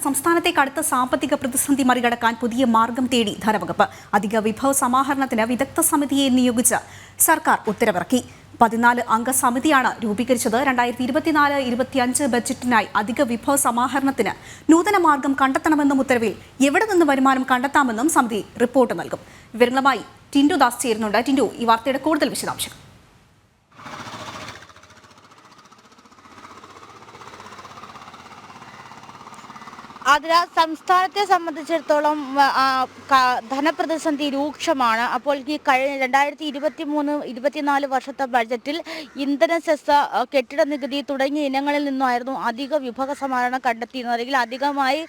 സംസ്ഥാനത്തെ കടുത്ത സാമ്പത്തിക പ്രതിസന്ധി മറികടക്കാൻ പുതിയ മാർഗം തേടി ധനവകുപ്പ്. അധിക വിഭവ സമാഹരണത്തിന് വിദഗ്ധ സമിതിയെ നിയോഗിച്ച് സർക്കാർ ഉത്തരവിറക്കി. 14 അംഗ സമിതിയാണ് രൂപീകരിച്ചത്. 2024-25 ബജറ്റിനായി അധിക വിഭവ സമാഹരണത്തിന് നൂതന മാർഗം കണ്ടെത്തണമെന്നും ഉത്തരവിൽ എവിടെ നിന്ന് വരുമാനം കണ്ടെത്താമെന്നും സമിതി റിപ്പോർട്ട് നൽകും. വിവരങ്ങളുമായി ടിൻഡു ദാസ് ചേരുന്നുണ്ട്. ടിൻഡു, ഈ വാർത്തയുടെ കൂടുതൽ വിശദാംശങ്ങൾ. അതിന് സംസ്ഥാനത്തെ സംബന്ധിച്ചിടത്തോളം ധനപ്രതിസന്ധി രൂക്ഷമാണ്. അപ്പോൾ ഈ കഴിഞ്ഞ 2023-24 വർഷത്തെ ബജറ്റിൽ ഇന്ധന സെസ്, കെട്ടിട നികുതി തുടങ്ങിയ ഇനങ്ങളിൽ നിന്നായിരുന്നു അധിക വിഭവ സമാഹരണം കണ്ടെത്തിയിരുന്നത്, അല്ലെങ്കിൽ അധികമായി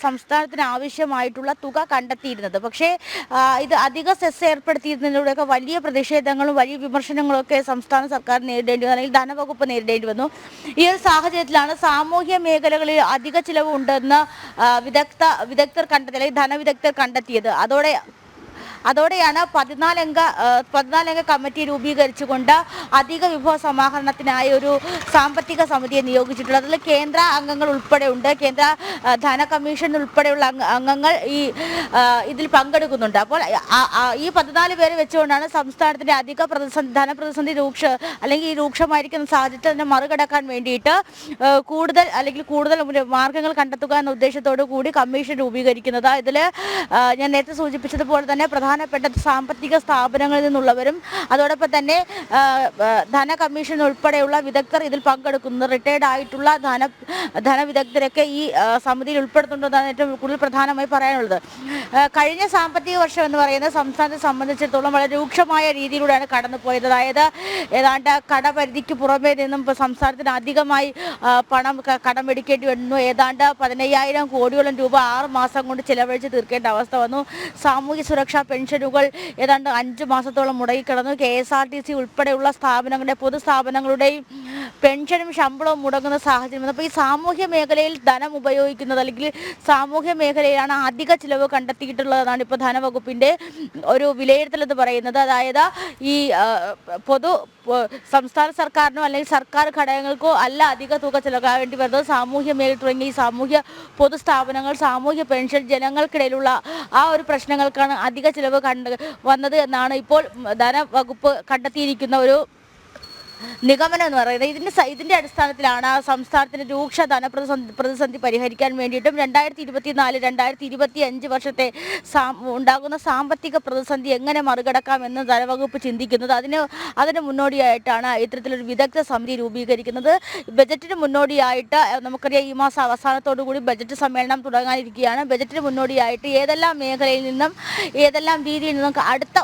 സംസ്ഥാനത്തിന് ആവശ്യമായിട്ടുള്ള തുക കണ്ടെത്തിയിരുന്നത്. പക്ഷേ ഇത് അധിക സെസ് ഏർപ്പെടുത്തിയിരുന്നതിലൂടെയൊക്കെ വലിയ പ്രതിഷേധങ്ങളും വലിയ വിമർശനങ്ങളൊക്കെ സംസ്ഥാന സർക്കാർ നേരിടേണ്ടി വന്നു, അല്ലെങ്കിൽ ധനവകുപ്പ് നേരിടേണ്ടി വന്നു. ഈ ഒരു സാഹചര്യത്തിലാണ് സാമൂഹ്യ മേഖലകളിൽ അധിക ചിലവ് ഉണ്ടെന്ന് വിദഗ്ധർ കണ്ടെത്തി, അല്ലെങ്കിൽ ധനവിദഗ്ധർ കണ്ടെത്തിയത്. അതോടെയാണ് 14 അംഗ കമ്മിറ്റി രൂപീകരിച്ചുകൊണ്ട് അധിക വിഭവ സമാഹരണത്തിനായി ഒരു സാമ്പത്തിക സമിതിയെ നിയോഗിച്ചിട്ടുള്ളത്. അതിൽ കേന്ദ്ര അംഗങ്ങൾ ഉൾപ്പെടെ ഉണ്ട്. കേന്ദ്ര ധന കമ്മീഷൻ ഉൾപ്പെടെയുള്ള അംഗങ്ങൾ ഇതിൽ പങ്കെടുക്കുന്നുണ്ട്. അപ്പോൾ ഈ 14 പേരെ വെച്ചുകൊണ്ടാണ് സംസ്ഥാനത്തിന്റെ അധിക ധനപ്രതിസന്ധി അല്ലെങ്കിൽ ഈ രൂക്ഷമായിരിക്കുന്ന സാഹചര്യത്തിൽ തന്നെ മറികടക്കാൻ വേണ്ടിയിട്ട് കൂടുതൽ മാർഗങ്ങൾ കണ്ടെത്തുക എന്ന ഉദ്ദേശത്തോടു കൂടി കമ്മീഷൻ രൂപീകരിക്കുന്നത്. ഇതിൽ ഞാൻ നേരത്തെ സൂചിപ്പിച്ചതുപോലെ തന്നെ പ്രധാനപ്പെട്ട സാമ്പത്തിക സ്ഥാപനങ്ങളിൽ നിന്നുള്ളവരും അതോടൊപ്പം തന്നെ ധന കമ്മീഷൻ ഉൾപ്പെടെയുള്ള വിദഗ്ധർ ഇതിൽ പങ്കെടുക്കുന്നത്. റിട്ടയർഡ് ആയിട്ടുള്ള ധനവിദഗ്ധരൊക്കെ ഈ സമിതിയിൽ ഉൾപ്പെടുത്തുന്നതാണ് ഏറ്റവും കൂടുതൽ പ്രധാനമായി പറയാനുള്ളത്. കഴിഞ്ഞ സാമ്പത്തിക വർഷം എന്ന് പറയുന്നത് സംസ്ഥാനത്തെ സംബന്ധിച്ചിടത്തോളം വളരെ രൂക്ഷമായ രീതിയിലൂടെയാണ് കടന്നുപോയത്. അതായത് ഏതാണ്ട് കടപരിധിക്ക് പുറമേ നിന്നും സംസ്ഥാനത്തിന് അധികമായി പണം കടമെടുക്കേണ്ടി വന്നു. ഏതാണ്ട് 15,000 കോടിയോളം രൂപ 6 മാസം കൊണ്ട് ചിലവഴിച്ച് തീർക്കേണ്ട അവസ്ഥ വന്നു. സാമൂഹ്യ സുരക്ഷാ പെൻഷനുകൾ ഏതാണ്ട് 5 മാസത്തോളം മുടങ്ങിക്കിടന്നു. KSRTC ഉൾപ്പെടെയുള്ള പൊതുസ്ഥാപനങ്ങളുടെയും പെൻഷനും ശമ്പളവും മുടങ്ങുന്ന സാഹചര്യം. അപ്പോൾ ഈ സാമൂഹ്യ മേഖലയിൽ ധനം ഉപയോഗിക്കുന്നത്, അല്ലെങ്കിൽ സാമൂഹ്യ മേഖലയിലാണ് അധിക ചിലവ് കണ്ടെത്തിയിട്ടുള്ളതെന്നാണ് ഇപ്പോൾ ധനവകുപ്പിന്റെ ഒരു വിലയിരുത്തൽ എന്ന് പറയുന്നത്. അതായത് ഈ സംസ്ഥാന സർക്കാരിനോ അല്ലെങ്കിൽ സർക്കാർ ഘടകങ്ങൾക്കോ അല്ല അധിക തുക ചിലവാകേണ്ടി വരുന്നത്. സാമൂഹ്യ മേഖല തുടങ്ങിയ ഈ സാമൂഹ്യ പൊതുസ്ഥാപനങ്ങൾ, സാമൂഹ്യ പെൻഷൻ, ജനങ്ങൾക്കിടയിലുള്ള ആ ഒരു പ്രശ്നങ്ങൾക്കാണ് അധിക ചിലവ് വന്നത് എന്നാണ് ഇപ്പോൾ ധനവകുപ്പ് കണ്ടെത്തിയിരിക്കുന്ന ഒരു നിഗമനം എന്ന് പറയുന്നത്. ഇതിന്റെ അടിസ്ഥാനത്തിലാണ് സംസ്ഥാനത്തിന്റെ രൂക്ഷ പ്രതിസന്ധി പരിഹരിക്കാൻ വേണ്ടിയിട്ടും 2024-2025 വർഷത്തെ ഉണ്ടാകുന്ന സാമ്പത്തിക പ്രതിസന്ധി എങ്ങനെ മറികടക്കാമെന്ന് ധനവകുപ്പ് ചിന്തിക്കുന്നത്. അതിന് മുന്നോടിയായിട്ടാണ് ഇത്തരത്തിലൊരു വിദഗ്ധ സമിതി രൂപീകരിക്കുന്നത്. ബജറ്റിന് മുന്നോടിയായിട്ട് നമുക്കറിയാം, ഈ മാസം അവസാനത്തോടു കൂടി ബജറ്റ് സമ്മേളനം തുടങ്ങാനിരിക്കുകയാണ്. ബജറ്റിന് മുന്നോടിയായിട്ട് ഏതെല്ലാം മേഖലയിൽ നിന്നും ഏതെല്ലാം രീതിയിൽ നിന്നും അടുത്ത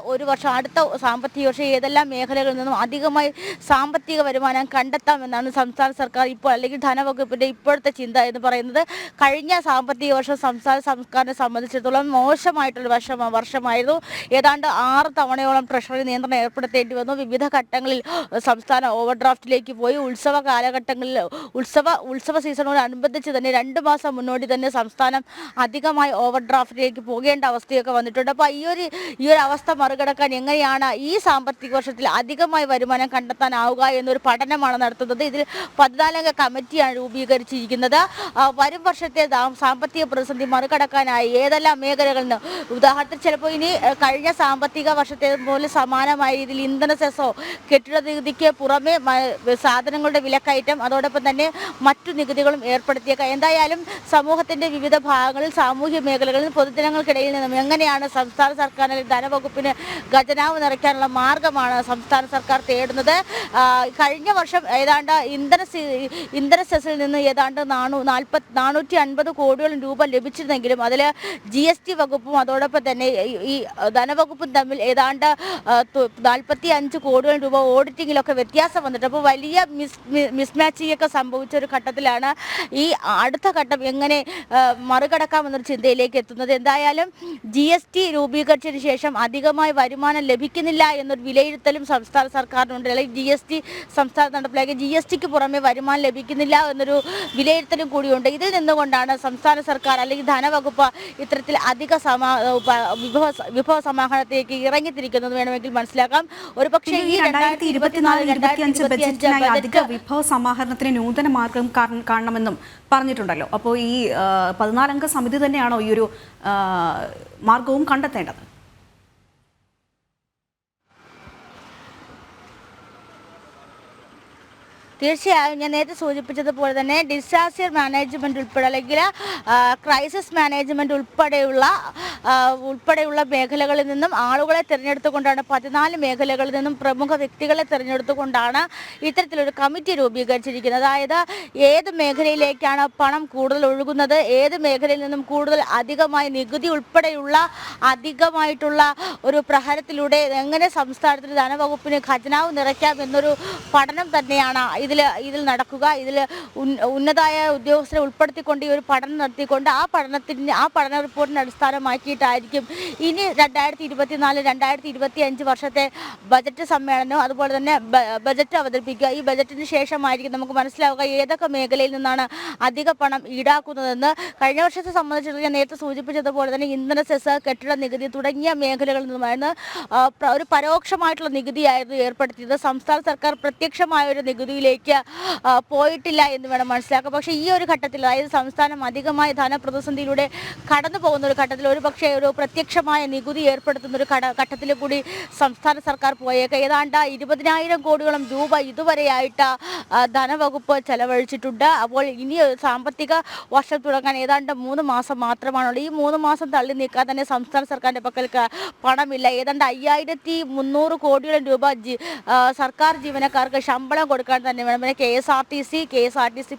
സാമ്പത്തിക വർഷം ഏതെല്ലാം മേഖലകളിൽ നിന്നും അധികമായി സാമ്പത്തിക വരുമാനം കണ്ടെത്താമെന്നാണ് സംസ്ഥാന സർക്കാർ ഇപ്പോൾ, അല്ലെങ്കിൽ ധനവകുപ്പിന്റെ ഇപ്പോഴത്തെ ചിന്ത എന്ന് പറയുന്നത്. കഴിഞ്ഞ സാമ്പത്തിക വർഷം സംസ്ഥാന സർക്കാരിനെ സംബന്ധിച്ചിടത്തോളം മോശമായിട്ടുള്ള വർഷമായിരുന്നു. ഏതാണ്ട് 6 തവണയോളം ട്രഷറി നിയന്ത്രണം ഏർപ്പെടുത്തേണ്ടി വന്നു. വിവിധ ഘട്ടങ്ങളിൽ സംസ്ഥാന ഓവർ ഡ്രാഫ്റ്റിലേക്ക് പോയി. ഉത്സവ കാലഘട്ടങ്ങളിൽ ഉത്സവ സീസണോടനുബന്ധിച്ച് തന്നെ 2 മാസം മുന്നോടി തന്നെ സംസ്ഥാനം അധികമായി ഓവർ ഡ്രാഫ്റ്റിലേക്ക് പോകേണ്ട അവസ്ഥയൊക്കെ വന്നിട്ടുണ്ട്. അപ്പോൾ ഈ ഒരു അവസ്ഥ മറികടക്കാൻ എങ്ങനെയാണ് ഈ സാമ്പത്തിക വർഷത്തിൽ അധികമായി വരുമാനം കണ്ടെത്താനാവുക എന്നൊരു പഠനമാണ് നടത്തുന്നത്. ഇതിൽ 14 അംഗ കമ്മിറ്റിയാണ് രൂപീകരിച്ചിരിക്കുന്നത്. വരും വർഷത്തെ സാമ്പത്തിക പ്രതിസന്ധി മറികടക്കാനായി ഏതെല്ലാം മേഖലകളിൽ നിന്ന്, ഉദാഹരണത്തിന് ചിലപ്പോൾ ഇനി കഴിഞ്ഞ സാമ്പത്തിക വർഷത്തെ പോലെ സമാനമായ രീതിയിൽ ഇന്ധന സെസ്സോ കെട്ടിട നികുതിക്ക് പുറമെ സാധനങ്ങളുടെ വിലക്കയറ്റം, അതോടൊപ്പം തന്നെ മറ്റു നികുതികളും ഏർപ്പെടുത്തിയേക്കാം. എന്തായാലും സമൂഹത്തിന്റെ വിവിധ ഭാഗങ്ങളിൽ, സാമൂഹ്യ മേഖലകളിൽ പൊതുജനങ്ങൾക്കിടയിൽ നിന്നും എങ്ങനെയാണ് സംസ്ഥാന സർക്കാരിന്, ധനവകുപ്പിന് ഖജനാവ് നിറയ്ക്കാനുള്ള മാർഗമാണ് സംസ്ഥാന സർക്കാർ തേടുന്നത്. കഴിഞ്ഞ വർഷം ഏതാണ്ട് ഇന്ധന സെസ്സിൽ നിന്ന് ഏതാണ്ട് 450 കോടിയോളം രൂപ ലഭിച്ചിരുന്നെങ്കിലും അതിൽ GST വകുപ്പും അതോടൊപ്പം തന്നെ ഈ ധനവകുപ്പും തമ്മിൽ ഏതാണ്ട് 45 കോടിയോളം രൂപ ഓഡിറ്റിങ്ങിലൊക്കെ വ്യത്യാസം വന്നിട്ട്, അപ്പോൾ വലിയ മിസ്മാച്ചിങ് ഒക്കെ സംഭവിച്ച ഒരു ഘട്ടത്തിലാണ് ഈ അടുത്ത ഘട്ടം എങ്ങനെ മറികടക്കാമെന്നൊരു ചിന്തയിലേക്ക് എത്തുന്നത്. എന്തായാലും GST രൂപീകരിച്ചതിന് ശേഷം അധികമായി വരുമാനം ലഭിക്കുന്നില്ല എന്നൊരു വിലയിരുത്തലും സംസ്ഥാന സർക്കാരിനുണ്ട്. അല്ലെങ്കിൽ GST GST സംസ്ഥാനം നടപ്പിലാക്കിയ GSTക്ക് പുറമെ വരുമാനം ലഭിക്കുന്നില്ല എന്നൊരു വിലയിരുത്തലും കൂടിയുണ്ട്. ഇതിൽ നിന്നുകൊണ്ടാണ് സംസ്ഥാന സർക്കാർ അല്ലെങ്കിൽ ധനവകുപ്പ് ഇത്തരത്തിൽ അധിക വിഭവ സമാഹരണത്തിലേക്ക് ഇറങ്ങിത്തിരിക്കുന്നത് വേണമെങ്കിൽ മനസ്സിലാക്കാം. ഒരുപക്ഷെ ഈ 2024-25 ബജറ്റിനായി അധിക വിഭവ സമാഹരണത്തിന് നൂതന മാർഗം കാണണമെന്നും പറഞ്ഞിട്ടുണ്ടല്ലോ. അപ്പോൾ ഈ 14-അംഗ സമിതി തന്നെയാണോ ഈ ഒരു മാർഗവും കണ്ടെത്തേണ്ടത്? തീർച്ചയായും ഞാൻ നേരത്തെ സൂചിപ്പിച്ചതുപോലെ തന്നെ ഡിസാസ്റ്റർ മാനേജ്മെന്റ് ഉൾപ്പെടെ അല്ലെങ്കിൽ ക്രൈസിസ് മാനേജ്മെന്റ് ഉൾപ്പെടെയുള്ള മേഖലകളിൽ നിന്നും ആളുകളെ തിരഞ്ഞെടുത്തുകൊണ്ടാണ് 14 മേഖലകളിൽ നിന്നും പ്രമുഖ വ്യക്തികളെ തിരഞ്ഞെടുത്തുകൊണ്ടാണ് ഇത്തരത്തിലൊരു കമ്മിറ്റി രൂപീകരിച്ചിരിക്കുന്നത്. അതായത് ഏത് മേഖലയിലേക്കാണ് പണം കൂടുതൽ ഒഴുകുന്നത്, ഏത് മേഖലയിൽ നിന്നും കൂടുതൽ അധികമായി നികുതി ഉൾപ്പെടെയുള്ള അധികമായിട്ടുള്ള ഒരു പ്രഹരത്തിലൂടെ എങ്ങനെ സംസ്ഥാനത്തിന് ധനവകുപ്പിന് ഖജനാവ് നിറയ്ക്കാം എന്നൊരു പഠനം തന്നെയാണ് ഇതിൽ നടക്കുക. ഇതിൽ ഉന്നതായ ഉദ്യോഗസ്ഥരെ ഉൾപ്പെടുത്തിക്കൊണ്ട് ഈ ഒരു പഠനം നടത്തിക്കൊണ്ട് ആ പഠന റിപ്പോർട്ടിനെ അടിസ്ഥാനമാക്കിയിട്ടായിരിക്കും ഇനി 2024-2025 വർഷത്തെ ബജറ്റ് സമ്മേളനവും അതുപോലെ തന്നെ ബജറ്റ് അവതരിപ്പിക്കുക. ഈ ബജറ്റിന് ശേഷമായിരിക്കും നമുക്ക് മനസ്സിലാവുക ഏതൊക്കെ മേഖലയിൽ നിന്നാണ് അധിക പണം ഈടാക്കുന്നതെന്ന്. കഴിഞ്ഞ വർഷത്തെ സംബന്ധിച്ചിടത്തോളം ഞാൻ നേരത്തെ സൂചിപ്പിച്ചതുപോലെ തന്നെ ഇന്ധന സെസ്, കെട്ടിട നികുതി തുടങ്ങിയ മേഖലകളിൽ നിന്നുമായിരുന്നു ഒരു പരോക്ഷമായിട്ടുള്ള നികുതിയായിരുന്നു ഏർപ്പെടുത്തിയത്. സംസ്ഥാന സർക്കാർ പ്രത്യക്ഷമായ ഒരു നികുതിയിലേക്ക് പോയിട്ടില്ല എന്ന് വേണം മനസ്സിലാക്കാം. പക്ഷേ ഈ ഒരു ഘട്ടത്തിൽ, അതായത് സംസ്ഥാനം അധികമായ ധനപ്രതിസന്ധിയിലൂടെ കടന്നു പോകുന്ന ഒരു ഘട്ടത്തിൽ ഒരുപക്ഷെ ഒരു പ്രത്യക്ഷമായ നികുതി ഏർപ്പെടുത്തുന്ന ഒരു ഘട്ടത്തിൽ കൂടി സംസ്ഥാന സർക്കാർ പോയേക്കാം. ഏതാണ്ട് 20,000 കോടിയോളം രൂപ ഇതുവരെയായിട്ട് ധനവകുപ്പ് ചെലവഴിച്ചിട്ടുണ്ട്. അപ്പോൾ ഇനി സാമ്പത്തിക വർഷം തുടങ്ങാൻ ഏതാണ്ട് 3 മാസം മാത്രമാണുള്ളത്. ഈ 3 മാസം തള്ളി നീക്കാൻ തന്നെ സംസ്ഥാന സർക്കാരിൻ്റെ പക്കൽ പണമില്ല. ഏതാണ്ട് 5,300 കോടിയോളം രൂപ സർക്കാർ ജീവനക്കാർക്ക് ശമ്പളം കൊടുക്കാൻ തന്നെ വേണം. പിന്നെ KSRTC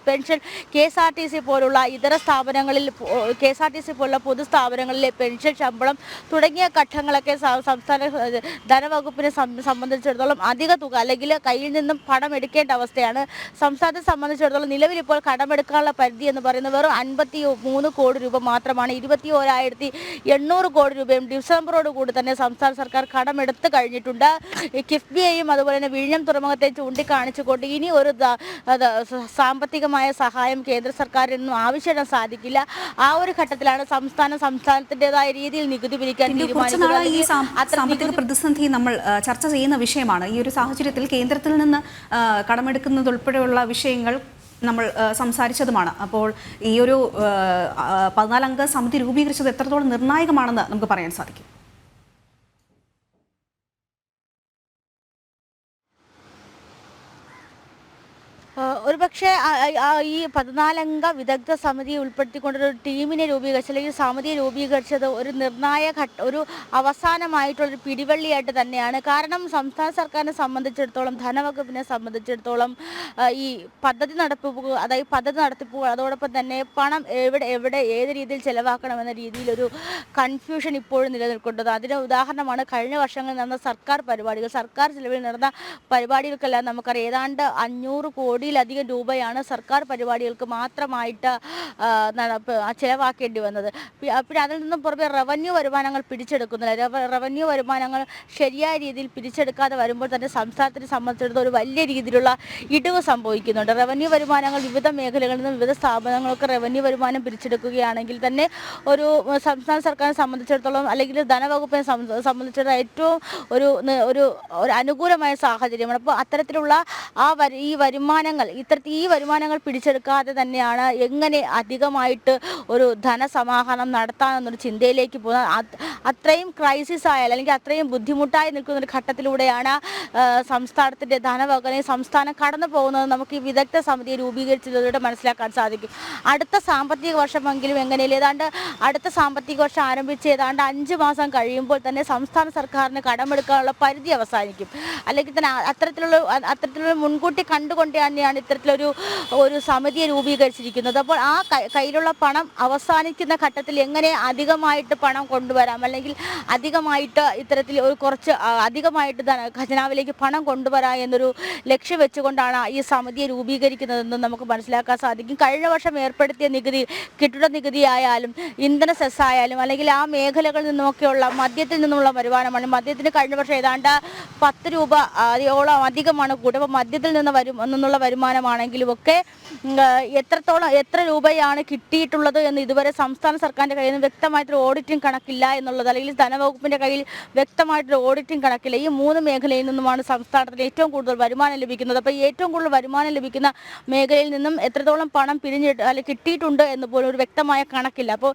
പെൻഷൻ, KSRTC പോലുള്ള ഇതര സ്ഥാപനങ്ങളിൽ, KSRTC പോലുള്ള പൊതുസ്ഥാപനങ്ങളിലെ പെൻഷൻ, ശമ്പളം തുടങ്ങിയ ഘട്ടങ്ങളൊക്കെ സംസ്ഥാന ധനവകുപ്പിനെ സംബന്ധിച്ചിടത്തോളം അധിക തുക അല്ലെങ്കിൽ കയ്യിൽ നിന്നും പണം എടുക്കേണ്ട അവസ്ഥയാണ്. സംസ്ഥാനത്തെ സംബന്ധിച്ചിടത്തോളം നിലവിൽ ഇപ്പോൾ കടമെടുക്കാനുള്ള പരിധി എന്ന് പറയുന്നത് വെറും 53 കോടി രൂപ മാത്രമാണ്. 21,800 കോടി രൂപയും ഡിസംബറോട് കൂടി തന്നെ സംസ്ഥാന സർക്കാർ കടമെടുത്ത് കഴിഞ്ഞിട്ടുണ്ട്. കിഫ്ബിയെയും അതുപോലെ തന്നെ വിഴിഞ്ഞം തുറമുഖത്തെ ചൂണ്ടിക്കാണിച്ചുകൊണ്ട് ഇനി ഒരു സാമ്പത്തികമായ സഹായം കേന്ദ്ര സർക്കാരിൽ നിന്നും ആവശ്യപ്പെടാൻ സാധിക്കില്ല. ആ ഒരു ഘട്ടത്തിലാണ് സംസ്ഥാനത്തിൻ്റെതായ രീതിയിൽ നികുതി പിരിക്കാൻ തീരുമാനിക്കുന്നത്. ഈ സാമ്പത്തിക പ്രതിസന്ധി നമ്മൾ ചർച്ച ചെയ്യുന്ന വിഷയമാണ്. ഈ ഒരു സാഹചര്യത്തിൽ കേന്ദ്രത്തിൽ നിന്ന് കടമെടുക്കുന്നതുൾപ്പെടെയുള്ള വിഷയങ്ങൾ നമ്മൾ സംസാരിച്ചതുമാണ്. അപ്പോൾ ഈ ഒരു 14-അംഗ സമിതി രൂപീകരിച്ചത് എത്രത്തോളം നിർണായകമാണെന്ന് നമുക്ക് പറയാൻ സാധിക്കും? ഒരുപക്ഷെ ഈ 14-അംഗ വിദഗ്ധ സമിതിയെ ഉൾപ്പെടുത്തിക്കൊണ്ടൊരു ടീമിനെ രൂപീകരിച്ച് അല്ലെങ്കിൽ സമിതിയെ രൂപീകരിച്ചത് ഒരു നിർണായക ഒരു അവസാനമായിട്ടുള്ളൊരു പിടിവള്ളിയായിട്ട് തന്നെയാണ്. കാരണം സംസ്ഥാന സർക്കാരിനെ സംബന്ധിച്ചിടത്തോളം, ധനവകുപ്പിനെ സംബന്ധിച്ചിടത്തോളം ഈ പദ്ധതി നടത്തിപ്പ് അതോടൊപ്പം തന്നെ പണം എവിടെ ഏത് രീതിയിൽ ചെലവാക്കണമെന്ന രീതിയിലൊരു കൺഫ്യൂഷൻ ഇപ്പോഴും നിലനിൽക്കുന്നത്. അതിന് ഉദാഹരണമാണ് കഴിഞ്ഞ വർഷങ്ങളിൽ നടന്ന സർക്കാർ ചിലവിൽ നടന്ന പരിപാടികൾക്കെല്ലാം നമുക്കറിയാം ഏതാണ്ട് 500 കോടിയിലധികം രൂപയാണ് സർക്കാർ പരിപാടികൾക്ക് മാത്രമായിട്ട് ചിലവാക്കേണ്ടി വന്നത്. പിന്നെ അതിൽ നിന്നും പുറമെ റവന്യൂ വരുമാനങ്ങൾ പിടിച്ചെടുക്കുന്നില്ല. റവന്യൂ വരുമാനങ്ങൾ ശരിയായ രീതിയിൽ പിടിച്ചെടുക്കാതെ വരുമ്പോൾ തന്നെ സംസ്ഥാനത്തിനെ സംബന്ധിച്ചിടത്തോളം ഒരു വലിയ രീതിയിലുള്ള ഇടിവ് സംഭവിക്കുന്നുണ്ട്. റവന്യൂ വരുമാനങ്ങൾ വിവിധ മേഖലകളിൽ നിന്നും വിവിധ സ്ഥാപനങ്ങളൊക്കെ റവന്യൂ വരുമാനം പിടിച്ചെടുക്കുകയാണെങ്കിൽ തന്നെ ഒരു സംസ്ഥാന സർക്കാരിനെ സംബന്ധിച്ചിടത്തോളം അല്ലെങ്കിൽ ധനവകുപ്പിനെ സംബന്ധിച്ചിടത്തോളം ഏറ്റവും ഒരു അനുകൂലമായ സാഹചര്യമാണ്. അപ്പോൾ അത്തരത്തിലുള്ള ഈ വരുമാനങ്ങൾ പിടിച്ചെടുക്കാതെ തന്നെയാണ് എങ്ങനെ അധികമായിട്ട് ഒരു ധനസമാഹരണം നടത്താമെന്നൊരു ചിന്തയിലേക്ക് പോകുന്നത്. അത്രയും ക്രൈസിസ് ആയാൽ അല്ലെങ്കിൽ അത്രയും ബുദ്ധിമുട്ടായി നിൽക്കുന്ന ഒരു ഘട്ടത്തിലൂടെയാണ് സംസ്ഥാനത്തിൻ്റെ ധനവകുപ്പിനെ സംസ്ഥാനം കടന്നു പോകുന്നത്. നമുക്ക് ഈ വിദഗ്ധ സമിതിയെ രൂപീകരിച്ചതിലൂടെ മനസ്സിലാക്കാൻ സാധിക്കും. അടുത്ത സാമ്പത്തിക വർഷമെങ്കിലും എങ്ങനെയും ഏതാണ്ട് അടുത്ത സാമ്പത്തിക വർഷം ആരംഭിച്ച് ഏതാണ്ട് 5 മാസം കഴിയുമ്പോൾ തന്നെ സംസ്ഥാന സർക്കാരിന് കടമെടുക്കാനുള്ള പരിധി അവസാനിക്കും. അല്ലെങ്കിൽ തന്നെ അത്തരത്തിലുള്ള മുൻകൂട്ടി കണ്ടുകൊണ്ട് തന്നെയാണ് ഇത്തരത്തിൽ ഒരു സമിതിയെ രൂപീകരിച്ചിരിക്കുന്നത്. അപ്പോൾ ആ കയ്യിലുള്ള പണം അവസാനിക്കുന്ന ഘട്ടത്തിൽ എങ്ങനെ അധികമായിട്ട് പണം കൊണ്ടുവരാം, അല്ലെങ്കിൽ അധികമായിട്ട് ഇത്തരത്തിൽ കുറച്ച് അധികമായിട്ട് ഖജനാവിലേക്ക് പണം കൊണ്ടുവരാം എന്നൊരു ലക്ഷ്യം വെച്ചുകൊണ്ടാണ് ഈ സമിതിയെ രൂപീകരിക്കുന്നതെന്ന് നമുക്ക് മനസ്സിലാക്കാൻ സാധിക്കും. കഴിഞ്ഞ വർഷം ഏർപ്പെടുത്തിയ നികുതി, കെട്ടിട നികുതി ആയാലും ഇന്ധന സെസ് ആയാലും അല്ലെങ്കിൽ ആ മേഖലകളിൽ നിന്നൊക്കെയുള്ള മദ്യത്തിൽ നിന്നുള്ള വരുമാനമാണ്. മദ്യത്തിന് കഴിഞ്ഞ വർഷം ഏതാണ്ട് 10 രൂപയോളം അധികമാണ് കൂട്ടുക. അപ്പോൾ മദ്യത്തിൽ നിന്നുള്ള വരുമാനമാണെങ്കിലും ഒക്കെ എത്ര രൂപയാണ് കിട്ടിയിട്ടുള്ളത് എന്ന് ഇതുവരെ സംസ്ഥാന സർക്കാരിൻ്റെ കയ്യിൽ നിന്ന് വ്യക്തമായിട്ടൊരു ഓഡിറ്റിംഗ് കണക്കില്ല എന്നുള്ളത്, അല്ലെങ്കിൽ ധനവകുപ്പിൻ്റെ കയ്യിൽ വ്യക്തമായിട്ടൊരു ഓഡിറ്റിംഗ് കണക്കില്ല. ഈ 3 മേഖലയിൽ നിന്നുമാണ് സംസ്ഥാനത്തിന് ഏറ്റവും കൂടുതൽ വരുമാനം ലഭിക്കുന്നത്. അപ്പോൾ ഏറ്റവും കൂടുതൽ വരുമാനം ലഭിക്കുന്ന മേഖലയിൽ നിന്നും എത്രത്തോളം പണം കിട്ടിയിട്ടുണ്ട് എന്ന് പോലും ഒരു വ്യക്തമായ കണക്കില്ല. അപ്പോൾ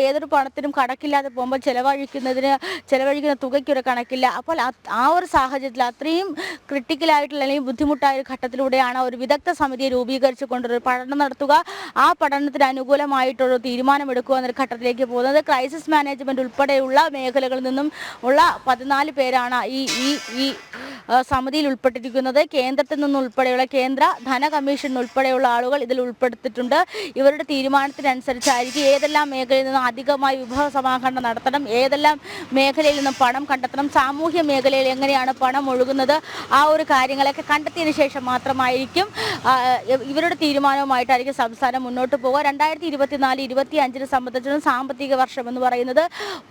ഏതൊരു പണത്തിനും കണക്കില്ലാതെ പോകുമ്പോൾ ചെലവഴിക്കുന്ന തുകയ്ക്കൊരു കണക്കില്ല. അപ്പോൾ ആ ഒരു സാഹചര്യത്തിൽ അത്രയും ക്രിട്ടിക്കലായിട്ടുള്ള അല്ലെങ്കിൽ ബുദ്ധിമുട്ടായ ഒരു ഘട്ടത്തിലൂടെയാണ് ഒരു വിദഗ്ധ സമിതിയെ രൂപീകരിച്ചു കൊണ്ടൊരു പഠനം നടത്തുക, ആ പഠനത്തിന് അനുകൂലമായിട്ടൊരു തീരുമാനമെടുക്കുക എന്നൊരു ഘട്ടത്തിലേക്ക് പോകുന്നത്. ക്രൈസിസ് മാനേജ്മെൻറ്റ് ഉൾപ്പെടെയുള്ള മേഖലകളിൽ നിന്നും ഉള്ള 14 പേരാണ് ഈ സമിതിയിൽ ഉൾപ്പെട്ടിരിക്കുന്നത്. കേന്ദ്രത്തിൽ നിന്നുൾപ്പെടെയുള്ള കേന്ദ്ര ധന കമ്മീഷൻ ഉൾപ്പെടെയുള്ള ആളുകൾ ഇതിൽ ഉൾപ്പെടുത്തിയിട്ടുണ്ട്. ഇവരുടെ തീരുമാനത്തിനനുസരിച്ചായിരിക്കും ഏതെല്ലാം മേഖലയിൽ നിന്നും അധികമായി വിഭവ സമാഹരണം നടത്തണം, ഏതെല്ലാം മേഖലയിൽ നിന്നും പണം കണ്ടെത്തണം, സാമൂഹ്യ മേഖലയിൽ എങ്ങനെയാണ് പണം ഒഴുകുന്നത്, ആ ഒരു കാര്യങ്ങളൊക്കെ കണ്ടെത്തിയതിനു ശേഷം മാത്രമായിരിക്കും ഇവരുടെ തീരുമാനവുമായിട്ടായിരിക്കും സംസ്ഥാനം മുന്നോട്ട് പോകുക. 2024-25 സംബന്ധിച്ചിടത്തോളം സാമ്പത്തിക വർഷം എന്ന് പറയുന്നത്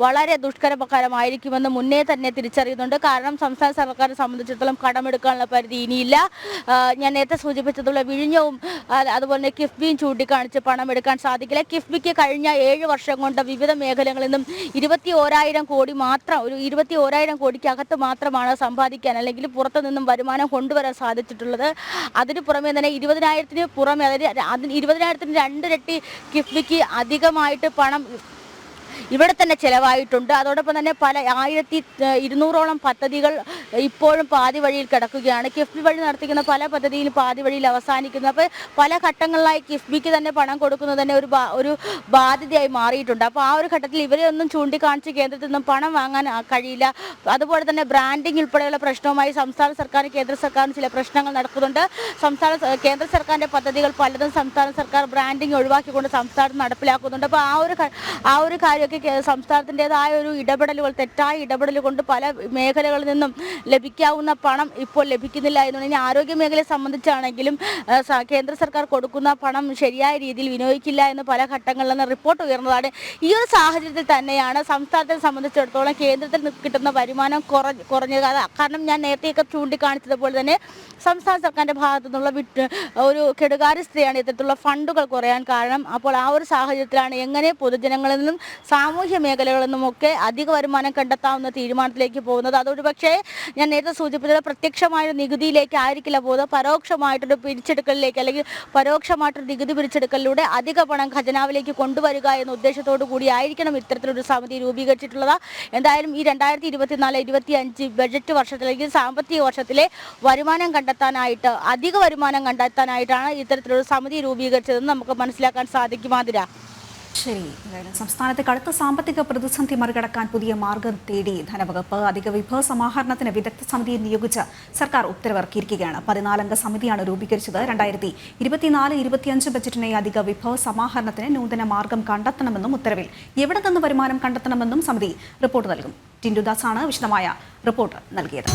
വളരെ ദുഷ്കരമായിരിക്കുമെന്ന് മുന്നേ തന്നെ തിരിച്ചറിയുന്നുണ്ട്. കാരണം സംസ്ഥാന സർക്കാരിനെ സംബന്ധിച്ചിടത്തോളം കടമെടുക്കാനുള്ള പരിധി ഇനിയില്ല. ഞാൻ നേരത്തെ സൂചിപ്പിച്ചതുള്ള വിഴിഞ്ഞവും അതുപോലെ തന്നെ കിഫ്ബിയും ചൂണ്ടിക്കാണിച്ച് പണം എടുക്കാൻ സാധിക്കില്ല. കിഫ്ബിക്ക് കഴിഞ്ഞ 7 വർഷം കൊണ്ട് വിവിധ മേഖലകളിൽ നിന്നും 21,000 കോടി മാത്രം, ഒരു 21,000 കോടിക്ക് അകത്ത് മാത്രമാണ് സമ്പാദിക്കാൻ അല്ലെങ്കിൽ പുറത്തു നിന്നും വരുമാനം കൊണ്ടുവരാൻ സാധിച്ചിട്ടുള്ളത്. അതിന് പുറമെ തന്നെ 20,000-ന് പുറമെ, അതായത് 20,000-ന് 2 ഇരട്ടി കിഫ്ബിക്ക് അധികമായിട്ട് പണം ഇവിടെ തന്നെ ചിലവായിട്ടുണ്ട്. അതോടൊപ്പം തന്നെ പല 1200ഓളം പദ്ധതികൾ ഇപ്പോഴും പാതി വഴിയിൽ കിടക്കുകയാണ്. കിഫ്ബി വഴി നടത്തിക്കുന്ന പല പദ്ധതിയിലും പാതി വഴിയിൽ അവസാനിക്കുന്നു. അപ്പോൾ പല ഘട്ടങ്ങളിലായി കിഫ്ബിക്ക് തന്നെ പണം കൊടുക്കുന്നത് തന്നെ ഒരു ബാധ്യതയായി മാറിയിട്ടുണ്ട്. അപ്പോൾ ആ ഒരു ഘട്ടത്തിൽ ഇവരെ ഒന്നും ചൂണ്ടിക്കാണിച്ച് കേന്ദ്രത്തിൽ നിന്നും പണം വാങ്ങാൻ കഴിയില്ല. അതുപോലെ തന്നെ ബ്രാൻഡിംഗ് ഉൾപ്പെടെയുള്ള പ്രശ്നവുമായി സംസ്ഥാന സർക്കാരും കേന്ദ്ര സർക്കാരും ചില പ്രശ്നങ്ങൾ നടക്കുന്നുണ്ട്. കേന്ദ്ര സർക്കാരിൻ്റെ പദ്ധതികൾ പലതും സംസ്ഥാന സർക്കാർ ബ്രാൻഡിംഗ് ഒഴിവാക്കിക്കൊണ്ട് സംസ്ഥാനം നടപ്പിലാക്കുന്നുണ്ട്. അപ്പോൾ ആ ഒരു കാര്യമൊക്കെ സംസ്ഥാനത്തിൻ്റെതായ ഒരു ഇടപെടലുകൾ, തെറ്റായ ഇടപെടൽ കൊണ്ട് പല മേഖലകളിൽ നിന്നും ലഭിക്കാവുന്ന പണം ഇപ്പോൾ ലഭിക്കുന്നില്ല എന്നുണ്ടെങ്കിൽ ആരോഗ്യ മേഖലയെ സംബന്ധിച്ചാണെങ്കിലും കേന്ദ്ര സർക്കാർ കൊടുക്കുന്ന പണം ശരിയായ രീതിയിൽ വിനിയോഗിക്കില്ല എന്ന് പല ഘട്ടങ്ങളിൽ നിന്ന് റിപ്പോർട്ട് ഉയർന്നതാണ്. ഈ ഒരു സാഹചര്യത്തിൽ തന്നെയാണ് സംസ്ഥാനത്തെ സംബന്ധിച്ചിടത്തോളം കേന്ദ്രത്തിൽ കിട്ടുന്ന വരുമാനം കുറഞ്ഞത്. കാരണം ഞാൻ നേരത്തെയൊക്കെ ചൂണ്ടിക്കാണിച്ചതുപോലെ തന്നെ സംസ്ഥാന സർക്കാരിൻ്റെ ഭാഗത്തു നിന്നുള്ള ഒരു കെടുകാര്യസ്ഥതയാണ് ഇത്തരത്തിലുള്ള ഫണ്ടുകൾ കുറയാൻ കാരണം. അപ്പോൾ ആ ഒരു സാഹചര്യത്തിലാണ് എങ്ങനെ പൊതുജനങ്ങളിൽ നിന്നും സാമൂഹ്യ മേഖലകളിൽ നിന്നുമൊക്കെ അധിക വരുമാനം കണ്ടെത്താവുന്ന തീരുമാനത്തിലേക്ക് പോകുന്നത്. അതൊരു പക്ഷേ ഞാൻ നേരത്തെ സൂചിപ്പിച്ചത് പ്രത്യക്ഷമായ നികുതിയിലേക്ക് ആയിരിക്കില്ല പോകുന്നത്, പരോക്ഷമായിട്ടൊരു പിരിച്ചെടുക്കലിലേക്ക് അല്ലെങ്കിൽ പരോക്ഷമായിട്ടൊരു നികുതി പിരിച്ചെടുക്കലിലൂടെ അധിക പണം ഖജനാവിലേക്ക് കൊണ്ടുവരിക എന്ന ഉദ്ദേശത്തോടു കൂടി ആയിരിക്കണം ഇത്തരത്തിലൊരു സമിതി രൂപീകരിച്ചിട്ടുള്ളത്. എന്തായാലും ഈ 2024-25 ബജറ്റ് വർഷത്തിലേക്ക് സാമ്പത്തിക വർഷത്തിലെ വരുമാനം കണ്ടെത്താനായിട്ട്, അധിക വരുമാനം കണ്ടെത്താനായിട്ടാണ് ഇത്തരത്തിലൊരു സമിതി രൂപീകരിച്ചതെന്ന് നമുക്ക് മനസ്സിലാക്കാൻ സാധിക്കും. ആതിര, ശരി. സംസ്ഥാനത്തെ കടുത്ത സാമ്പത്തിക പ്രതിസന്ധി മറികടക്കാൻ പുതിയ മാർഗം തേടി ധനവകുപ്പ്. അധിക വിഭവ സമാഹരണത്തിന് വിദഗ്ധ സമിതിയെ നിയോഗിച്ച് സർക്കാർ ഉത്തരവിറക്കിയിരിക്കുകയാണ്. 14 അംഗ സമിതിയാണ് രൂപീകരിച്ചത്. 2024-25 ബജറ്റിനെ അധിക വിഭവ സമാഹരണത്തിന് നൂതന മാർഗം കണ്ടെത്തണമെന്നും ഉത്തരവിൽ എവിടെ നിന്ന് വരുമാനം കണ്ടെത്തണമെന്നും സമിതി റിപ്പോർട്ട് നൽകും. ടിൻഡുദാസാണ് വിശദമായ റിപ്പോർട്ട് നൽകിയത്.